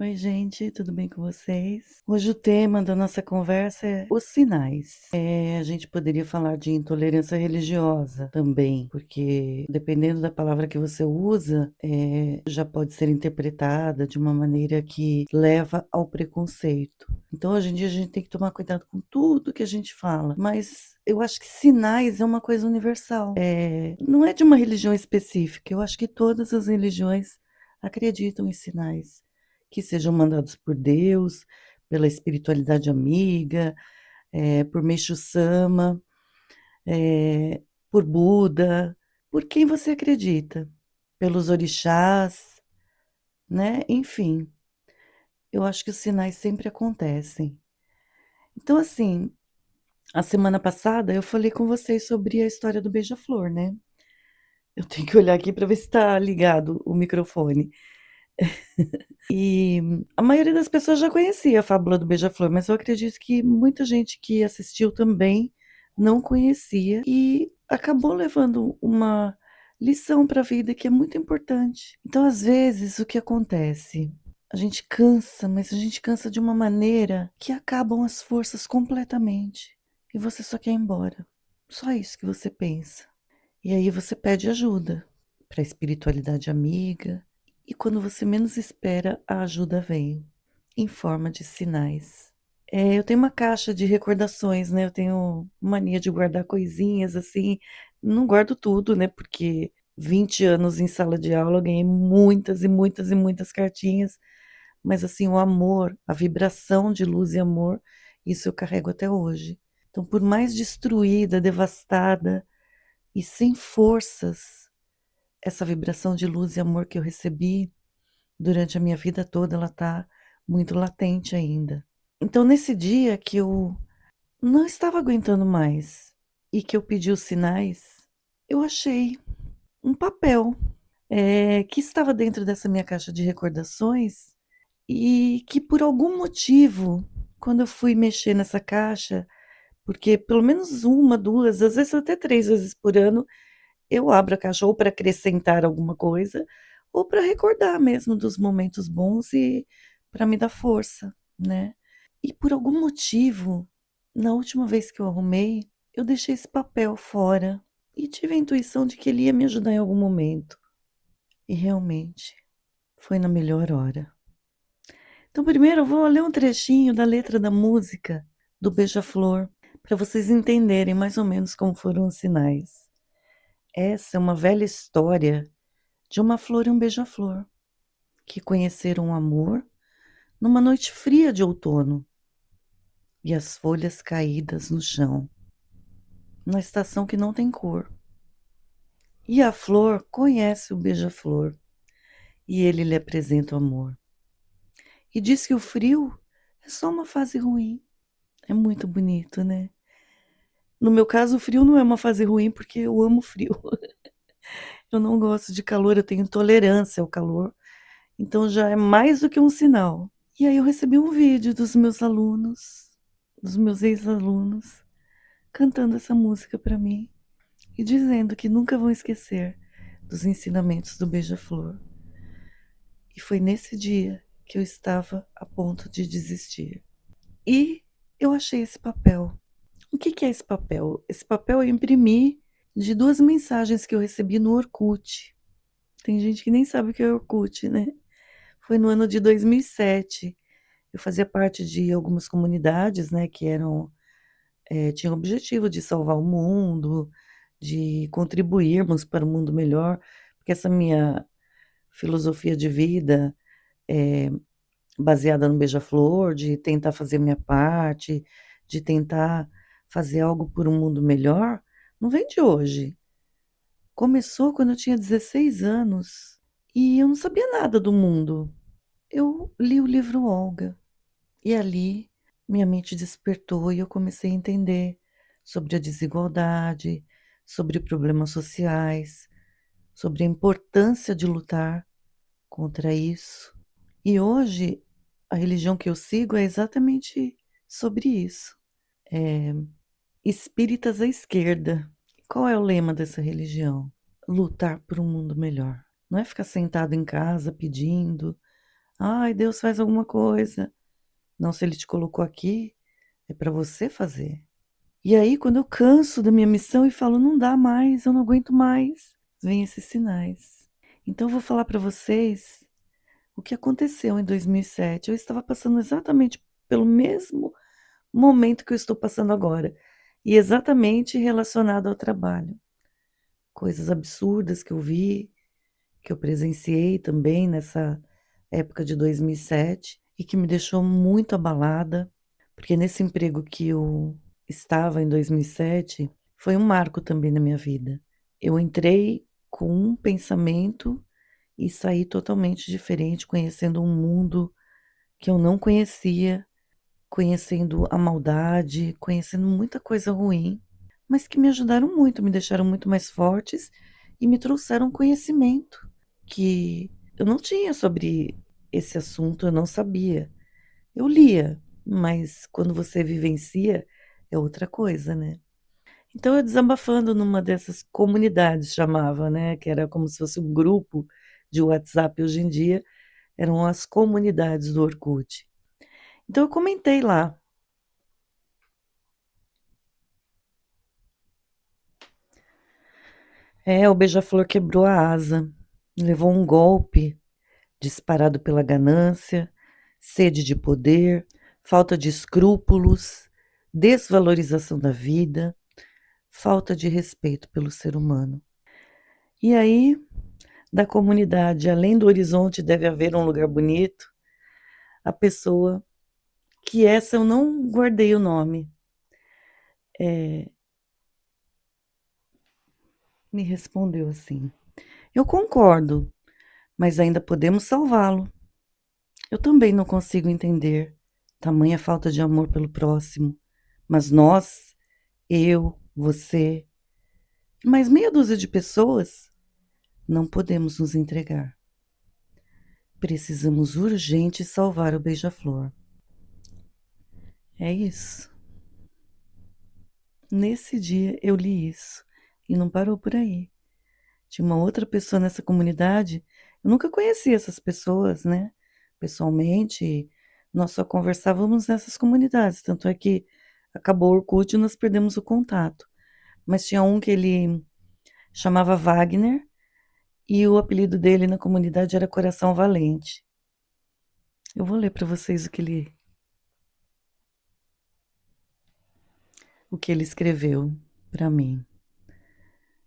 Oi, gente, tudo bem com vocês? Hoje o tema da nossa conversa é os sinais. A gente poderia falar de intolerância religiosa também, porque dependendo da palavra que você usa, já pode ser interpretada de uma maneira que leva ao preconceito. Então, hoje em dia, a gente tem que tomar cuidado com tudo que a gente fala, mas eu acho que sinais é uma coisa universal. Não é de uma religião específica, eu acho que todas as religiões acreditam em sinais que sejam mandados por Deus, pela espiritualidade amiga, por Meixo Sama, por Buda, por quem você acredita, pelos orixás, né? Enfim, eu acho que os sinais sempre acontecem. Então, assim, a semana passada eu falei com vocês sobre a história do beija-flor, né? Eu tenho que olhar aqui para ver se está ligado o microfone. E a maioria das pessoas já conhecia a fábula do beija-flor, mas eu acredito que muita gente que assistiu também não conhecia e acabou levando uma lição para a vida que é muito importante. Então, às vezes, o que acontece? A gente cansa, mas a gente cansa de uma maneira que acabam as forças completamente e você só quer ir embora. Só isso que você pensa. E aí você pede ajuda para a espiritualidade amiga, e quando você menos espera, a ajuda vem, em forma de sinais. Eu tenho uma caixa de recordações, né? Eu tenho mania de guardar coisinhas assim. Não guardo tudo, né? Porque 20 anos em sala de aula eu ganhei muitas e muitas e muitas cartinhas. Mas assim, o amor, a vibração de luz e amor, isso eu carrego até hoje. Então, por mais destruída, devastada e sem forças, essa vibração de luz e amor que eu recebi durante a minha vida toda, ela está muito latente ainda. Então, nesse dia que eu não estava aguentando mais e que eu pedi os sinais, eu achei um papel, que estava dentro dessa minha caixa de recordações e que por algum motivo, quando eu fui mexer nessa caixa, porque pelo menos uma, duas, às vezes até 3 vezes por ano, eu abro a caixa ou para acrescentar alguma coisa, ou para recordar mesmo dos momentos bons e para me dar força, né. E por algum motivo, na última vez que eu arrumei, eu deixei esse papel fora e tive a intuição de que ele ia me ajudar em algum momento. E realmente, foi na melhor hora. Então primeiro eu vou ler um trechinho da letra da música do Beija-Flor, para vocês entenderem mais ou menos como foram os sinais. Essa é uma velha história de uma flor e um beija-flor, que conheceram o amor numa noite fria de outono, e as folhas caídas no chão, na estação que não tem cor. E a flor conhece o beija-flor, e ele lhe apresenta o amor. E diz que o frio é só uma fase ruim. É muito bonito, né? No meu caso, o frio não é uma fase ruim, porque eu amo frio. Eu não gosto de calor, eu tenho intolerância ao calor, então já é mais do que um sinal. E aí eu recebi um vídeo dos meus alunos, dos meus ex-alunos, cantando essa música para mim e dizendo que nunca vão esquecer dos ensinamentos do beija-flor. E foi nesse dia que eu estava a ponto de desistir. E eu achei esse papel. O que que é esse papel? Esse papel eu imprimi de 2 mensagens que eu recebi no Orkut. Tem gente que nem sabe o que é Orkut, né? Foi no ano de 2007. Eu fazia parte de algumas comunidades, né, que tinham o objetivo de salvar o mundo, de contribuirmos para um mundo melhor, porque essa minha filosofia de vida é baseada no beija-flor, de tentar fazer minha parte, de tentar fazer algo por um mundo melhor, não vem de hoje. Começou quando eu tinha 16 anos e eu não sabia nada do mundo. Eu li o livro Olga e ali minha mente despertou e eu comecei a entender sobre a desigualdade, sobre problemas sociais, sobre a importância de lutar contra isso. E hoje a religião que eu sigo é exatamente sobre isso. É Espíritas à Esquerda. Qual é o lema dessa religião? Lutar por um mundo melhor. Não é ficar sentado em casa pedindo: Ai, Deus faz alguma coisa. Não, se ele te colocou aqui, é para você fazer. E aí, quando eu canso da minha missão e falo, não dá mais, eu não aguento mais, vem esses sinais. Então, eu vou falar para vocês o que aconteceu em 2007. Eu estava passando exatamente pelo mesmo momento que eu estou passando agora, e exatamente relacionado ao trabalho. Coisas absurdas que eu vi, que eu presenciei também nessa época de 2007 e que me deixou muito abalada, porque nesse emprego que eu estava em 2007 foi um marco também na minha vida. Eu entrei com um pensamento e saí totalmente diferente, conhecendo um mundo que eu não conhecia, conhecendo a maldade, conhecendo muita coisa ruim, mas que me ajudaram muito, me deixaram muito mais fortes e me trouxeram conhecimento que eu não tinha sobre esse assunto, eu não sabia. Eu lia, mas quando você vivencia é outra coisa, né? Então eu desabafando numa dessas comunidades, chamava, né? Que era como se fosse um grupo de WhatsApp hoje em dia, eram as comunidades do Orkut. Então eu comentei lá. O beija-flor quebrou a asa, levou um golpe disparado pela ganância, sede de poder, falta de escrúpulos, desvalorização da vida, falta de respeito pelo ser humano. E aí, da comunidade, além do horizonte deve haver um lugar bonito, a pessoa, que essa eu não guardei o nome, me respondeu assim: Eu concordo, mas ainda podemos salvá-lo. Eu também não consigo entender tamanha falta de amor pelo próximo, mas nós, eu, você, e mais meia dúzia de pessoas, não podemos nos entregar. Precisamos urgente salvar o beija-flor. É isso. Nesse dia eu li isso e não parou por aí. Tinha uma outra pessoa nessa comunidade, eu nunca conhecia essas pessoas, né? Pessoalmente, nós só conversávamos nessas comunidades, tanto é que acabou o Orkut e nós perdemos o contato. Mas tinha um que ele chamava Wagner e o apelido dele na comunidade era Coração Valente. Eu vou ler para vocês o que ele escreveu para mim.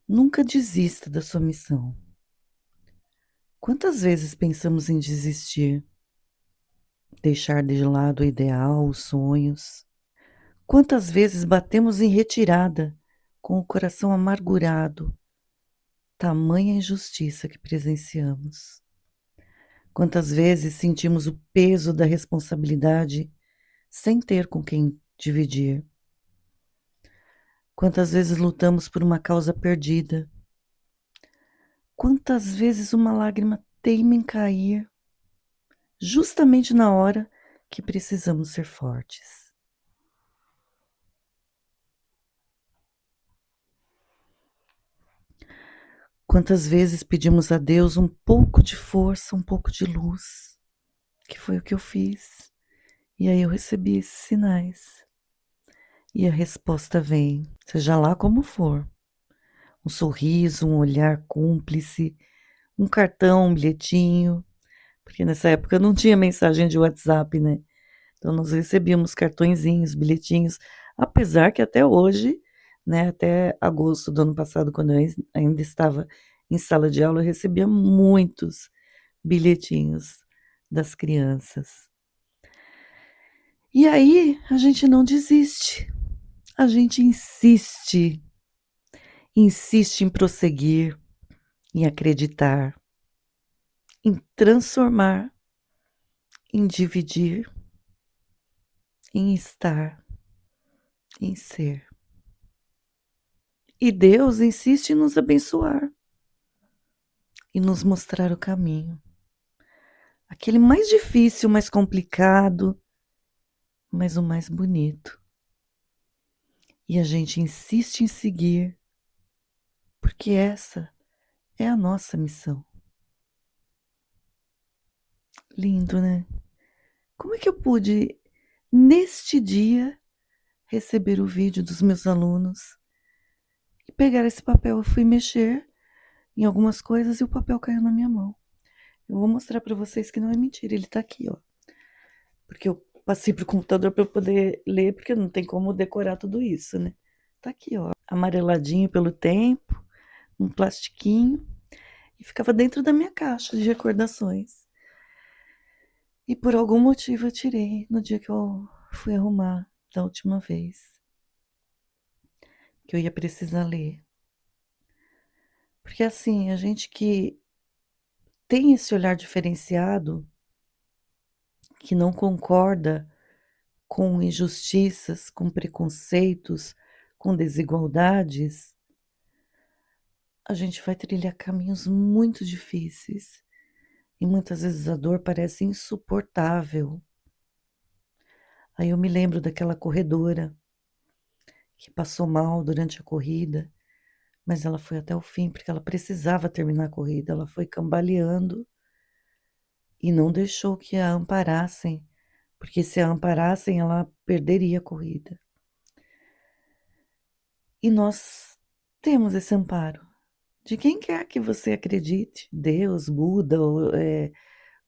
Nunca desista da sua missão. Quantas vezes pensamos em desistir, deixar de lado o ideal, os sonhos? Quantas vezes batemos em retirada, com o coração amargurado, tamanha injustiça que presenciamos? Quantas vezes sentimos o peso da responsabilidade sem ter com quem dividir? Quantas vezes lutamos por uma causa perdida? Quantas vezes uma lágrima teima em cair, justamente na hora que precisamos ser fortes? Quantas vezes pedimos a Deus um pouco de força, um pouco de luz, que foi o que eu fiz. E aí eu recebi esses sinais. E a resposta vem, seja lá como for. Um sorriso, um olhar cúmplice, um cartão, um bilhetinho, porque nessa época não tinha mensagem de WhatsApp, né? Então nós recebíamos cartõezinhos, bilhetinhos, apesar que até hoje, né, até agosto do ano passado, quando eu ainda estava em sala de aula, eu recebia muitos bilhetinhos das crianças. E aí a gente não desiste, a gente insiste, insiste em prosseguir, em acreditar, em transformar, em dividir, em estar, em ser. E Deus insiste em nos abençoar e nos mostrar o caminho. Aquele mais difícil, mais complicado, mas o mais bonito. E a gente insiste em seguir, porque essa é a nossa missão. Lindo, né? Como é que eu pude, neste dia, receber o vídeo dos meus alunos e pegar esse papel? Eu fui mexer em algumas coisas e o papel caiu na minha mão. Eu vou mostrar para vocês que não é mentira, ele tá aqui, ó. Porque eu passei pro computador para eu poder ler, porque não tem como decorar tudo isso, né? Tá aqui, ó, amareladinho pelo tempo, um plastiquinho, e ficava dentro da minha caixa de recordações. E por algum motivo eu tirei no dia que eu fui arrumar da última vez, que eu ia precisar ler. Porque assim, a gente que tem esse olhar diferenciado, que não concorda com injustiças, com preconceitos, com desigualdades, a gente vai trilhar caminhos muito difíceis e muitas vezes a dor parece insuportável. Aí eu me lembro daquela corredora que passou mal durante a corrida, mas ela foi até o fim porque ela precisava terminar a corrida. Ela foi cambaleando e não deixou que a amparassem, porque se a amparassem, ela perderia a corrida. E nós temos esse amparo de quem quer que você acredite, Deus, Buda,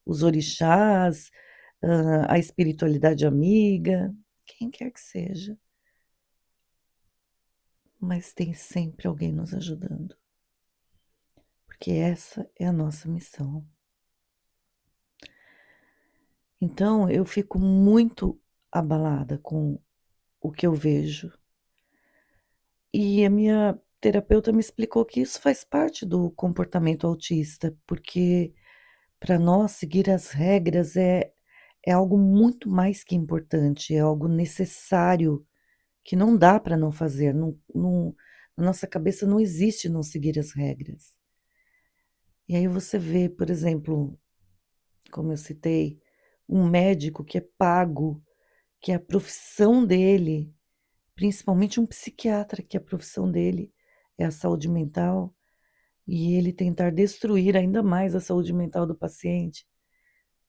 os orixás, a espiritualidade amiga, quem quer que seja, mas tem sempre alguém nos ajudando, porque essa é a nossa missão. Então eu fico muito abalada com o que eu vejo. E a minha terapeuta me explicou que isso faz parte do comportamento autista, porque para nós seguir as regras é algo muito mais que importante, é algo necessário que não dá para não fazer, na nossa cabeça não existe não seguir as regras. E aí você vê, por exemplo, como eu citei, um médico que é pago, que é a profissão dele, principalmente um psiquiatra, que a profissão dele é a saúde mental, e ele tentar destruir ainda mais a saúde mental do paciente.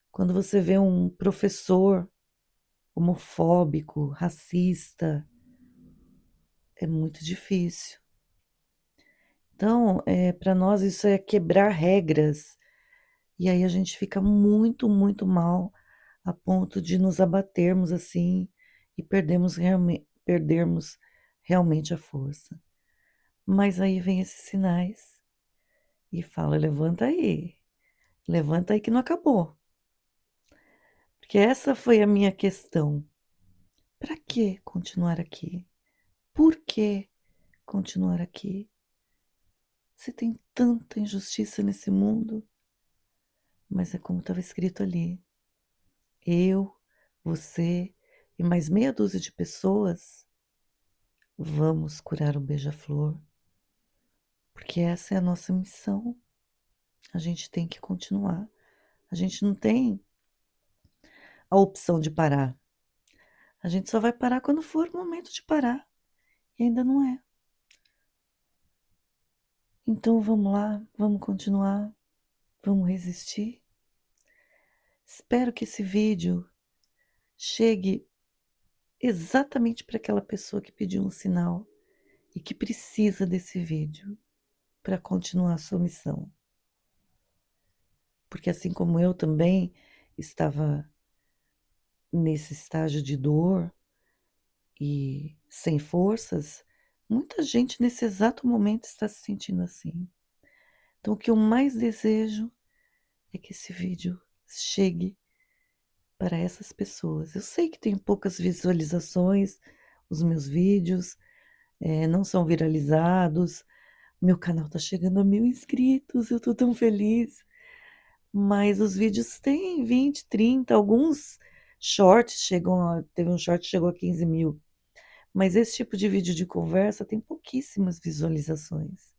Quando você vê um professor homofóbico, racista, é muito difícil. Então, para nós isso é quebrar regras, e aí a gente fica muito, muito mal, a ponto de nos abatermos assim e perdermos realmente a força. Mas aí vem esses sinais e fala: levanta aí que não acabou. Porque essa foi a minha questão. Para que continuar aqui? Por que continuar aqui? Se tem tanta injustiça nesse mundo, mas é como estava escrito ali. Eu, você e mais meia dúzia de pessoas vamos curar o beija-flor, porque essa é a nossa missão. A gente tem que continuar. A gente não tem a opção de parar. A gente só vai parar quando for o momento de parar. E ainda não é. Então vamos lá, vamos continuar, vamos resistir. Espero que esse vídeo chegue exatamente para aquela pessoa que pediu um sinal e que precisa desse vídeo para continuar a sua missão. Porque assim como eu também estava nesse estágio de dor e sem forças, muita gente nesse exato momento está se sentindo assim. Então o que eu mais desejo é que esse vídeo chegue para essas pessoas. Eu sei que tem poucas visualizações, os meus vídeos não são viralizados, meu canal está chegando a 1.000 inscritos, eu estou tão feliz. Mas os vídeos têm 20, 30, alguns shorts teve um short que chegou a 15 mil. Mas esse tipo de vídeo de conversa tem pouquíssimas visualizações.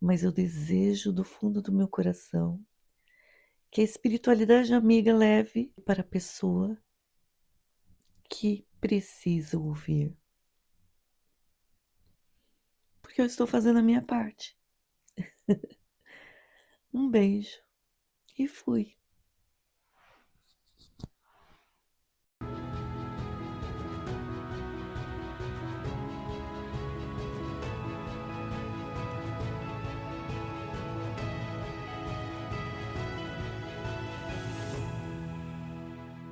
Mas eu desejo do fundo do meu coração que a espiritualidade amiga leve para a pessoa que precisa ouvir. Porque eu estou fazendo a minha parte. Um beijo e fui.